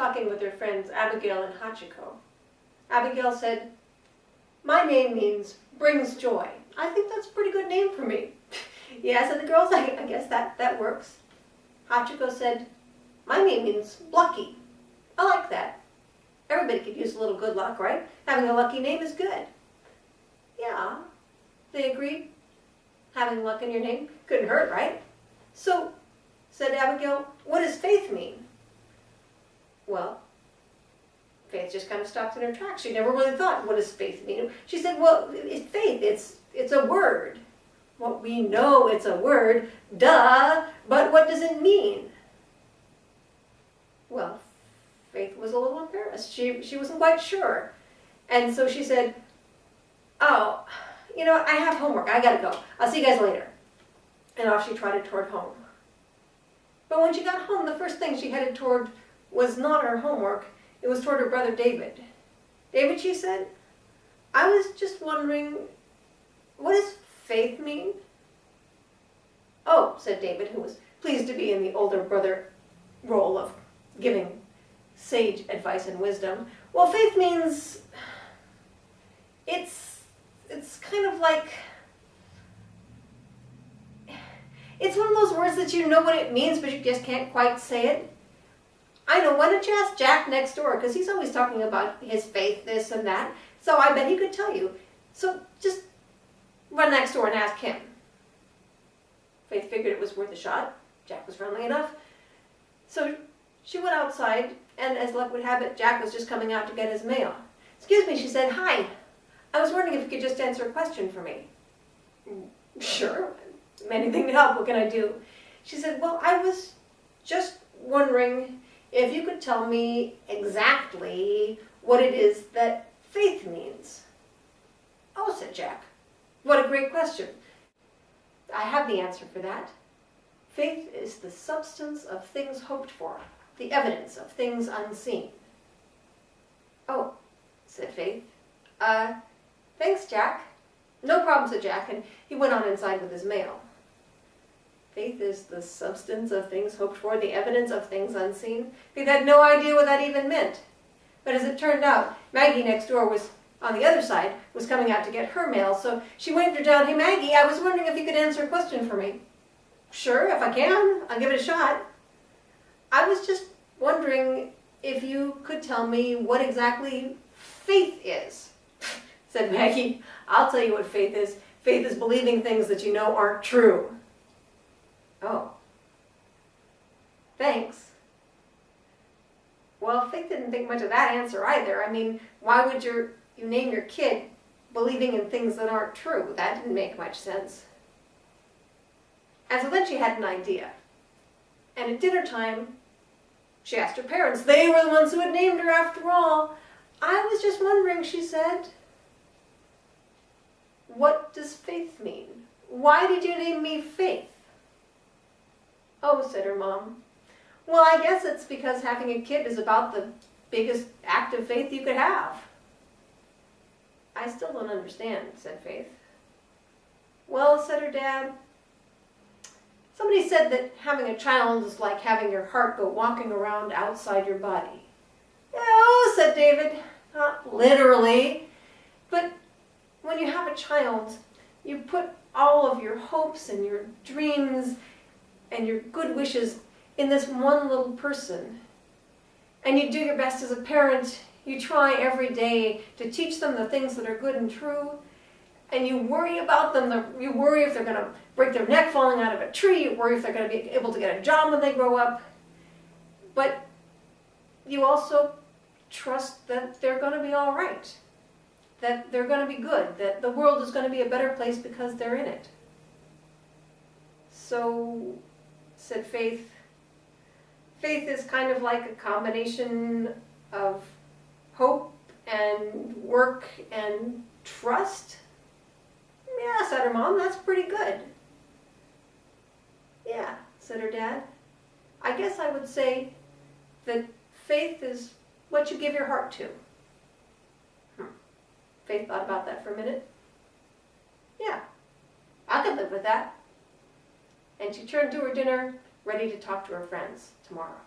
talking with her friends Abigail and Hachiko. Abigail said, "My name means brings joy. I think that's a pretty good name for me." Yeah, said the girls, I guess that works. Hachiko said, "My name means lucky. I like that. Everybody could use a little good luck, right? Having a lucky name is good." Yeah, they agreed. Having luck in your name couldn't hurt, right? "So," said Abigail, "what does faith mean?" Well, Faith just kind of stopped in her tracks. She never really thought, what does faith mean? She said, well, it's faith, it's a word. Well, we know it's a word, duh, but what does it mean? Well, Faith was a little embarrassed. She wasn't quite sure. And so she said, "Oh, I have homework. I gotta go. I'll see you guys later." And off she trotted toward home. But when she got home, the first thing she headed toward was not her homework. It was toward her brother David. "David," she said, "I was just wondering, what does faith mean?" "Oh," said David, who was pleased to be in the older brother role of giving sage advice and wisdom. "Well, faith means, it's kind of like, it's one of those words that you know what it means, but you just can't quite say it. I know, why don't you ask Jack next door, because he's always talking about his faith, this and that, so I bet he could tell you. So just run next door and ask him." Faith figured it was worth a shot. Jack was friendly enough. So she went outside, and as luck would have it, Jack was just coming out to get his mail. "Excuse me," she said, "Hi. I was wondering if you could just answer a question for me." "Sure. Anything to help. What can I do?" She said, "Well, I was just wondering if you could tell me exactly what it is that faith means." "Oh," said Jack, "what a great question. I have the answer for that. Faith is the substance of things hoped for, the evidence of things unseen." "Oh," said Faith. Thanks, Jack." "No problem," said Jack, and he went on inside with his mail. Faith is the substance of things hoped for, the evidence of things unseen. Faith had no idea what that even meant. But as it turned out, Maggie next door was on the other side, was coming out to get her mail, so she waved her down. "Hey, Maggie, I was wondering if you could answer a question for me." "Sure, if I can. I'll give it a shot." "I was just wondering if you could tell me what exactly faith is." Said Maggie, "I'll tell you what faith is. Faith is believing things that you know aren't true." "Oh. Thanks." Well, Faith didn't think much of that answer either. I mean, why would you name your kid believing in things that aren't true? That didn't make much sense. And so then she had an idea. And at dinner time, she asked her parents. They were the ones who had named her after all. "I was just wondering," she said, "what does faith mean? Why did you name me Faith?" "Oh," said her mom, "well, I guess it's because having a kid is about the biggest act of faith you could have." "I still don't understand," said Faith. "Well," said her dad, "somebody said that having a child is like having your heart go walking around outside your body." "Oh," said David, "not literally, but when you have a child, you put all of your hopes and your dreams and your good wishes in this one little person. And you do your best as a parent. You try every day to teach them the things that are good and true. And you worry about them. You worry if they're going to break their neck falling out of a tree. You worry if they're going to be able to get a job when they grow up. But you also trust that they're going to be all right. That they're going to be good. That the world is going to be a better place because they're in it." "So," said Faith, "faith is kind of like a combination of hope and work and trust?" "Yeah," said her mom, "that's pretty good." "Yeah," said her dad, "I guess I would say that faith is what you give your heart to." Faith thought about that for a minute. "Yeah, I could live with that." And she turned to her dinner, ready to talk to her friends tomorrow.